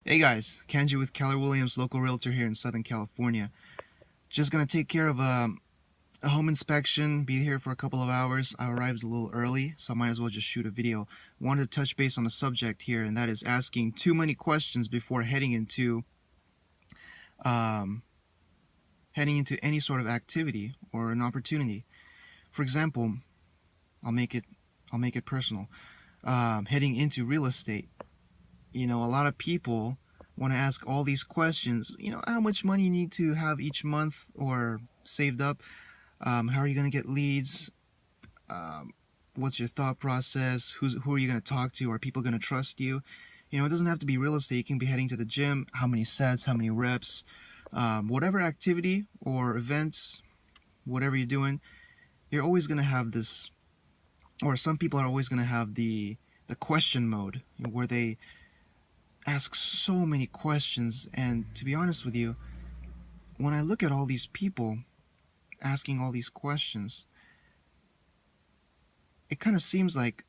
Hey guys, Kanji with Keller Williams, local realtor here in Southern California. Just gonna take care of a home inspection, be here for a couple of hours. I arrived a little early, so I might as well just shoot a video. Wanted to touch base on a subject here, and that is asking too many questions before um, heading into any sort of activity or an opportunity. For example, I'll make it I'll make it personal. Heading into real estate, a lot of people want to ask all these questions. How much money you need to have each month or saved up? How are you going to get leads? Um, what's your thought process? Who are you going to talk to? Are people going to trust you? It doesn't have to be real estate. You can be heading to the gym. How many sets? How many reps? Whatever activity or events, whatever you're doing, you're always going to have this, or some people are always going to have the question mode, where they ask so many questions. And to be honest with you, when I look at all these people asking all these questions, it kind of seems like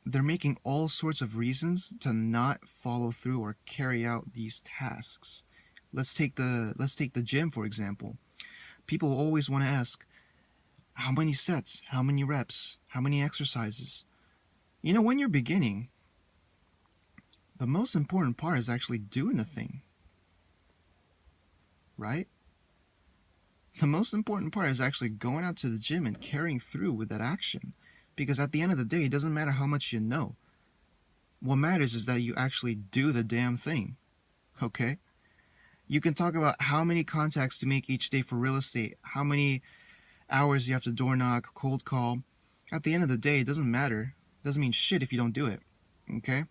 they're making all sorts of reasons to not follow through or carry out these tasks. Let's take the gym for example. People always want to ask, how many sets, how many reps, how many exercises. When you're beginning, the most important part is actually doing the thing, right? The most important part is actually going out to the gym and carrying through with that action. Because at the end of the day, it doesn't matter how much you know. What matters is that you actually do the damn thing. Okay? You can talk about how many contacts to make each day for real estate, how many hours you have to door knock, cold call. At the end of the day, it doesn't matter. It doesn't mean shit if you don't do it. Okay?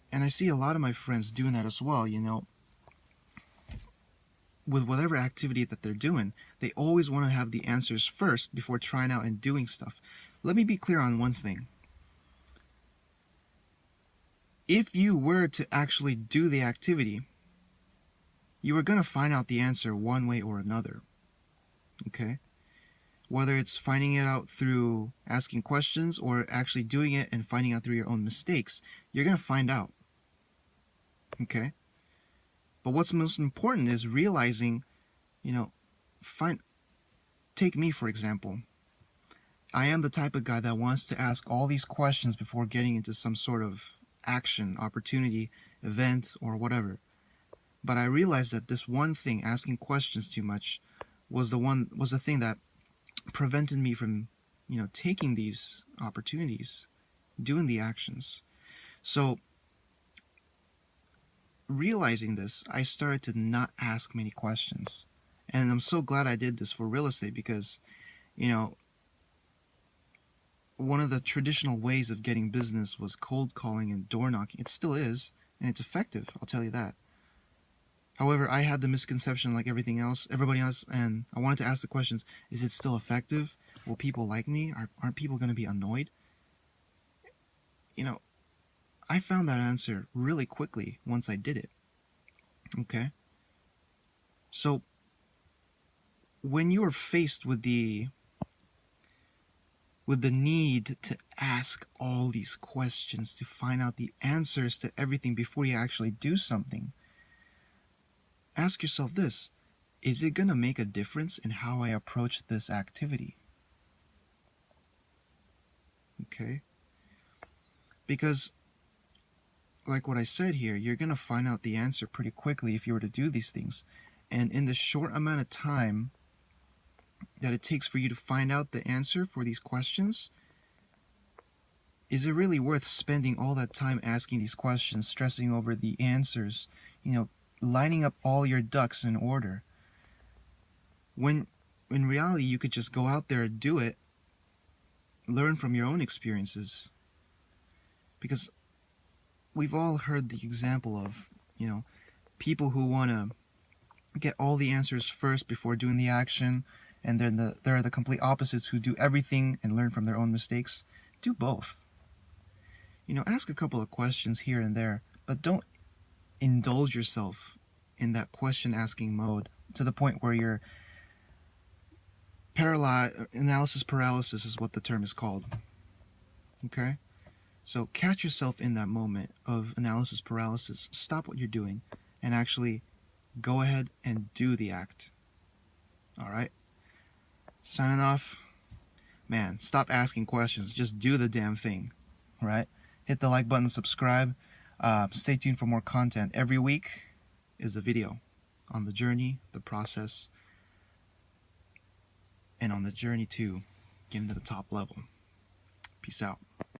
And I see a lot of my friends doing that as well, with whatever activity that they're doing, they always want to have the answers first before trying out and doing stuff. Let me be clear on one thing. If you were to actually do the activity, you are going to find out the answer one way or another. Okay? Whether it's finding it out through asking questions or actually doing it and finding out through your own mistakes, you're going to find out. Okay? But what's most important is realizing, take me for example. I am the type of guy that wants to ask all these questions before getting into some sort of action, opportunity, event, or whatever. But I realized that this one thing, asking questions too much, was the thing that prevented me from, taking these opportunities, doing the actions. So realizing this, I started to not ask many questions. And I'm so glad I did this for real estate because, one of the traditional ways of getting business was cold calling and door knocking. It still is, and it's effective, I'll tell you that. However, I had the misconception like everybody else, and I wanted to ask the questions, is it still effective? Will people like me? Aren't people going to be annoyed? I found that answer really quickly once I did it. Okay? So, when you are faced with the need to ask all these questions to find out the answers to everything before you actually do something, ask yourself this: is it going to make a difference in how I approach this activity? Okay? Because, like what I said here, you're going to find out the answer pretty quickly if you were to do these things. And in the short amount of time that it takes for you to find out the answer for these questions, is it really worth spending all that time asking these questions, stressing over the answers, lining up all your ducks in order? When in reality, you could just go out there and do it, learn from your own experiences. Because we've all heard the example of, people who want to get all the answers first before doing the action, and then there are the complete opposites who do everything and learn from their own mistakes. Do both. Ask a couple of questions here and there, but don't indulge yourself in that question asking mode to the point where you're analysis paralysis is what the term is called. Okay? So catch yourself in that moment of analysis paralysis. Stop what you're doing and actually go ahead and do the act. All right? Signing off. Man, stop asking questions. Just do the damn thing. All right? Hit the like button, subscribe. Stay tuned for more content. Every week is a video on the journey, the process, and on the journey to getting to the top level. Peace out.